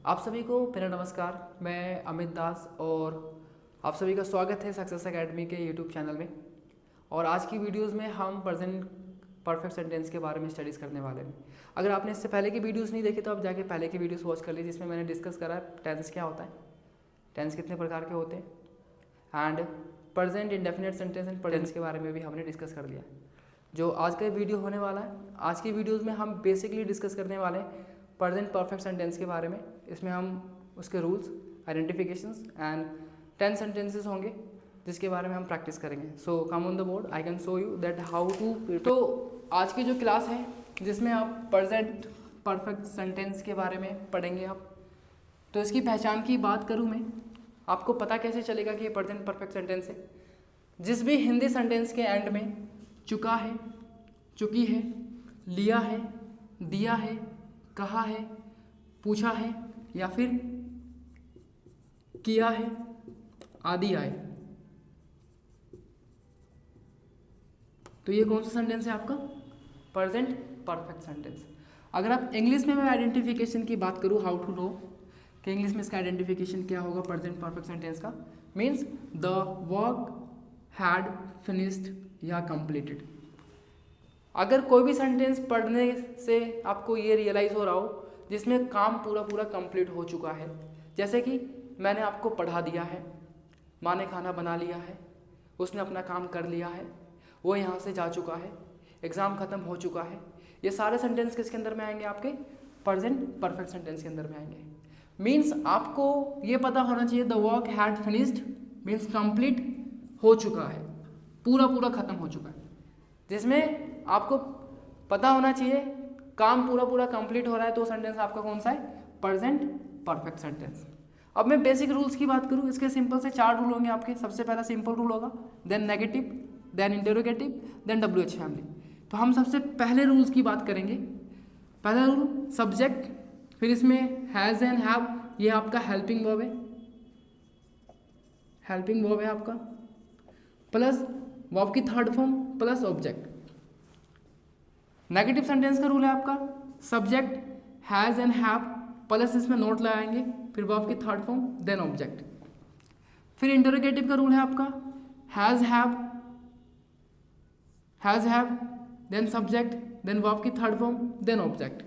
आप सभी को मेरा नमस्कार। मैं अमित दास और आप सभी का स्वागत है सक्सेस एकेडमी के यूट्यूब चैनल में। और आज की वीडियोस में हम प्रेजेंट परफेक्ट सेंटेंस के बारे में स्टडीज़ करने वाले हैं। अगर आपने इससे पहले की वीडियोस नहीं देखी तो आप जाके पहले की वीडियोस वॉच कर लीजिए, जिसमें मैंने डिस्कस करा है टेंस क्या होता है, टेंस कितने प्रकार के होते हैं and present indefinite sentence and tense के बारे में भी हमने डिस्कस कर लिया। जो आज का वीडियो होने वाला है, आज की वीडियोज़ में हम बेसिकली डिस्कस करने वाले हैं प्रेजेंट परफेक्ट सेंटेंस के बारे में। इसमें हम उसके रूल्स, आइडेंटिफिकेशंस एंड 10 सेंटेंसेस होंगे जिसके बारे में हम प्रैक्टिस करेंगे। So come on the board, I can show you that how to. तो आज की जो क्लास है जिसमें आप प्रेजेंट परफेक्ट सेंटेंस के बारे में पढ़ेंगे आप, तो इसकी पहचान की बात करूँ मैं, आपको पता कैसे चलेगा कि ये प्रेजेंट परफेक्ट सेंटेंस है। जिस भी हिंदी सेंटेंस के एंड में चुका है, चुकी है, लिया है, दिया है, कहा है, पूछा है या फिर किया है आदि आए, तो ये कौन सा सेंटेंस है आपका? Present perfect sentence. अगर आप इंग्लिश में मैं आइडेंटिफिकेशन की बात करूँ, हाउ टू नो कि इंग्लिश में इसका आइडेंटिफिकेशन क्या होगा प्रेजेंट परफेक्ट सेंटेंस का, means the work had finished या कंप्लीटेड। अगर कोई भी सेंटेंस पढ़ने से आपको ये रियलाइज़ हो रहा हो जिसमें काम पूरा पूरा कंप्लीट हो चुका है, जैसे कि मैंने आपको पढ़ा दिया है, माँ ने खाना बना लिया है, उसने अपना काम कर लिया है, वो यहाँ से जा चुका है, एग्ज़ाम ख़त्म हो चुका है, ये सारे सेंटेंस किसके अंदर में आएंगे? आपके प्रेजेंट परफेक्ट सेंटेंस के अंदर में आएंगे। मीन्स आपको ये पता होना चाहिए the work had finished means complete हो चुका है, पूरा पूरा ख़त्म हो चुका है। जिसमें आपको पता होना चाहिए काम पूरा पूरा कंप्लीट हो रहा है, तो सेंटेंस आपका कौन सा है? Present perfect sentence. अब मैं बेसिक रूल्स की बात करूँ, इसके सिंपल से 4 रूल होंगे आपके। सबसे पहला सिंपल रूल होगा, then negative, then interrogative, then WH family. तो हम सबसे पहले रूल्स की बात करेंगे। पहला रूल सब्जेक्ट, फिर इसमें हैज़ एंड हैव, ये आपका हेल्पिंग वर्ब है, हेल्पिंग वर्ब है आपका, प्लस वर्ब की third form plus object. Negative sentence का रूल है आपका subject has and have plus इसमें नोट लगाएंगे, फिर वर्ब की थर्ड फॉर्म देन ऑब्जेक्ट। फिर इंटरोगेटिव का रूल है आपका has have then subject then verb की third form then object.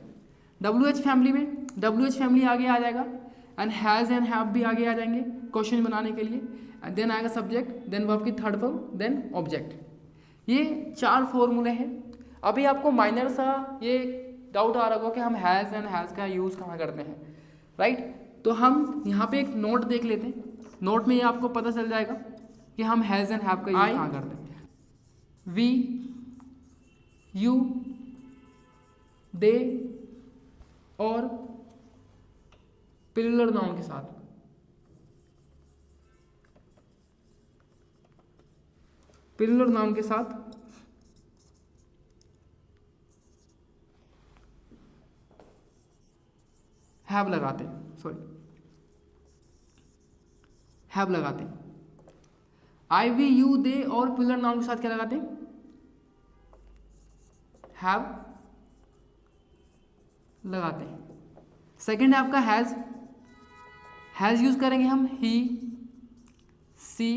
WH family में WH फैमिली आगे आ जाएगा एंड हैज़ एंड हैव भी आगे आ जाएंगे क्वेश्चन बनाने के लिए, एंड देन आएगा सब्जेक्ट देन वर्ब की थर्ड फॉर्म देन ऑब्जेक्ट। ये 4 फॉर्मूले हैं। अभी आपको माइनर सा ये डाउट आ रहा होगा कि हम हैज़ एंड हैज़ का यूज़ कहाँ करते हैं, राइट? तो हम यहाँ पे एक नोट देख लेते हैं। नोट में ये आपको पता चल जाएगा कि हम हैज़ एंड हैव का यूज़ कहाँ करते हैं। वी, यू, दे और प्लूरल नाउन के साथ, प्लूरल नाउन के साथ हैव लगाते हैं, सॉरी हैव लगाते हैं। आई, वी, यू, दे और प्लूरल नाउन के साथ क्या लगाते हैं? हैव लगाते हैं। सेकंड है आपका हैज़ यूज करेंगे हम ही, सी,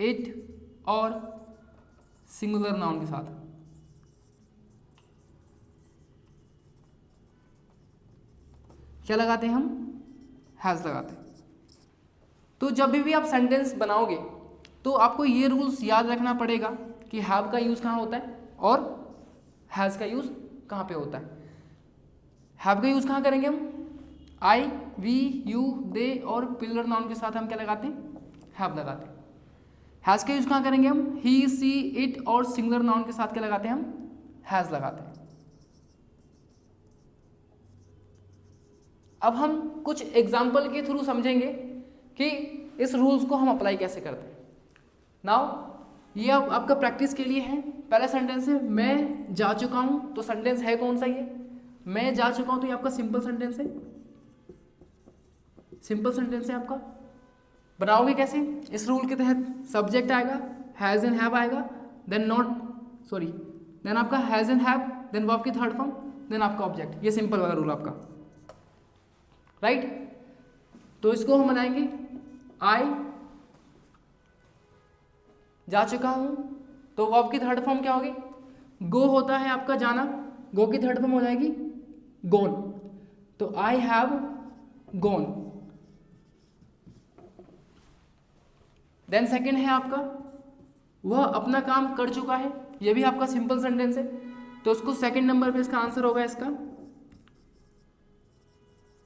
इट और सिंगुलर नाउन के साथ। क्या लगाते हैं हम? हैज़ लगाते हैं। तो जब भी आप सेंटेंस बनाओगे तो आपको ये रूल्स याद रखना पड़ेगा कि हैव का यूज़ कहाँ होता है और हैज़ का यूज़ कहाँ पे होता है। हैव का यूज़ कहाँ करेंगे हम? आई, वी, यू, दे और प्लूरल नाउन के साथ हम क्या लगाते हैं? हैव लगाते हैं। हैज़ का यूज़ कहाँ करेंगे हम? ही, सी, इट और सिंगुलर नाउन के साथ क्या लगाते हैं हम? हैज़ लगाते हैं। अब हम कुछ एग्जाम्पल के थ्रू समझेंगे कि इस रूल्स को हम अप्लाई कैसे करते हैं। नाउ ये आपका प्रैक्टिस के लिए है। पहला सेंटेंस है मैं जा चुका हूँ, तो सेंटेंस है कौन सा? ये मैं जा चुका हूँ, तो ये आपका सिंपल सेंटेंस है, सिंपल सेंटेंस है आपका। बनाओगे कैसे? इस रूल के तहत सब्जेक्ट आएगा, हैज़ एंड हैव आएगा, देन देन आपका has and have, then verb की थर्ड फॉर्म, देन आपका ऑब्जेक्ट। ये सिंपल वाला रूल आपका। राइट। तो इसको हम बनाएंगे आई जा चुका हूं, तो वर्ब की थर्ड फॉर्म क्या होगी? गो होता है आपका जाना, गो की थर्ड फॉर्म हो जाएगी गोन, तो I have gone. Then second है आपका वह अपना काम कर चुका है, ये भी आपका सिंपल सेंटेंस है, तो उसको सेकंड नंबर पे इसका आंसर होगा इसका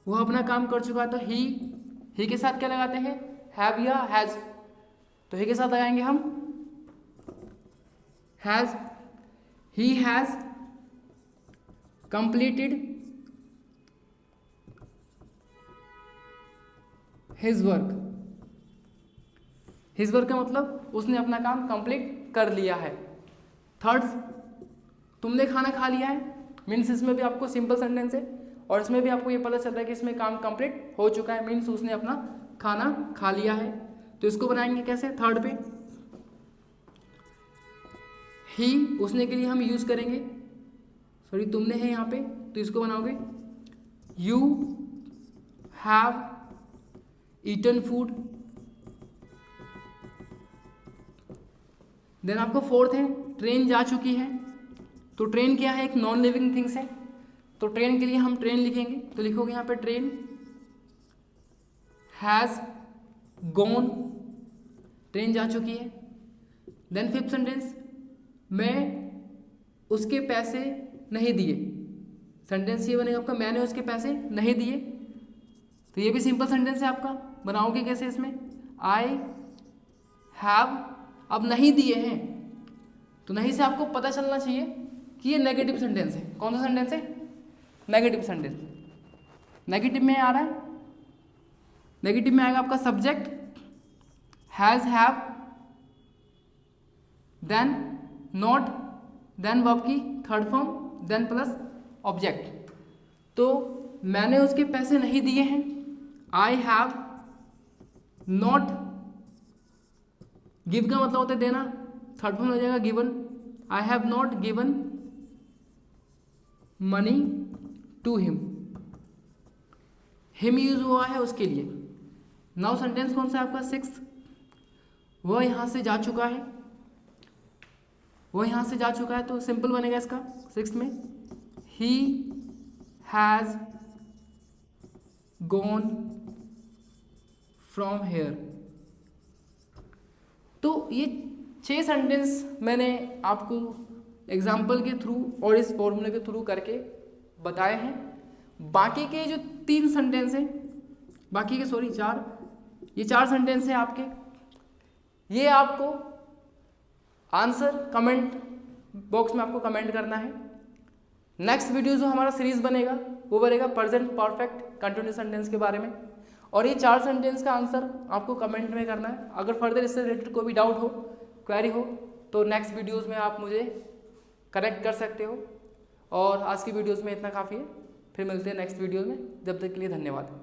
वह अपना काम कर चुका है, तो ही के साथ क्या लगाते हैं? हैव या हैज, तो ही के साथ लगाएंगे हम has, he has completed his work. His work का मतलब उसने अपना काम कंप्लीट कर लिया है। थर्ड, तुमने खाना खा लिया है, मीन्स इसमें भी आपको सिंपल सेंटेंस है और इसमें भी आपको ये पता चल रहा है कि इसमें काम कंप्लीट हो चुका है, मीन्स उसने अपना खाना खा लिया है। तो इसको बनाएंगे कैसे? थर्ड पे ही, उसने के लिए हम यूज करेंगे, सॉरी तुमने है यहाँ पे, तो इसको बनाओगे you have eaten food. Then आपको फोर्थ है ट्रेन जा चुकी है, तो ट्रेन क्या है? एक नॉन लिविंग थिंग्स है, तो ट्रेन के लिए हम ट्रेन लिखेंगे, तो लिखोगे यहाँ पे ट्रेन हैज गॉन, ट्रेन जा चुकी है। देन फिफ्थ सेंटेंस, मैं उसके पैसे नहीं दिए, सेंटेंस ये बनेगा आपका मैंने उसके पैसे नहीं दिए, तो ये भी सिंपल सेंटेंस है आपका। बनाओगे कैसे इसमें? आई हैव, अब नहीं दिए हैं, तो नहीं से आपको पता चलना चाहिए कि ये नेगेटिव सेंटेंस है। कौन सा सेंटेंस है? Negative sentence. नेगेटिव में आ रहा है, नेगेटिव में आएगा आपका subject has have, then not, then verb की third form, then plus object. तो मैंने उसके पैसे नहीं दिए हैं, आई हैव नॉट, गिव का मतलब होता है देना, थर्ड फॉर्म हो जाएगा given, I have not given money to him, him use हुआ है उसके लिए। नाउ सेंटेंस कौन सा है आपका? सिक्स्थ, वह यहां से जा चुका है, वह यहां से जा चुका है, तो सिंपल बनेगा इसका सिक्स्थ में he has gone from here. तो ये 6 सेंटेंस मैंने आपको एग्जाम्पल के थ्रू और इस फॉर्मूले के थ्रू करके बताए हैं। बाकी के जो 3 सेंटेंस हैं, बाकी के 4, ये 4 सेंटेंस हैं आपके, ये आपको आंसर कमेंट बॉक्स में आपको कमेंट करना है। नेक्स्ट वीडियो जो हमारा सीरीज बनेगा वो बनेगा प्रेजेंट परफेक्ट कंटिन्यूअस सेंटेंस के बारे में, और ये 4 सेंटेंस का आंसर आपको कमेंट में करना है। अगर फर्दर इससे रिलेटेड कोई भी डाउट हो, क्वेरी हो, तो नेक्स्ट वीडियोस में आप मुझे करेक्ट कर सकते हो। और आज की वीडियोस में इतना काफ़ी है, फिर मिलते हैं नेक्स्ट वीडियो में, जब तक के लिए धन्यवाद।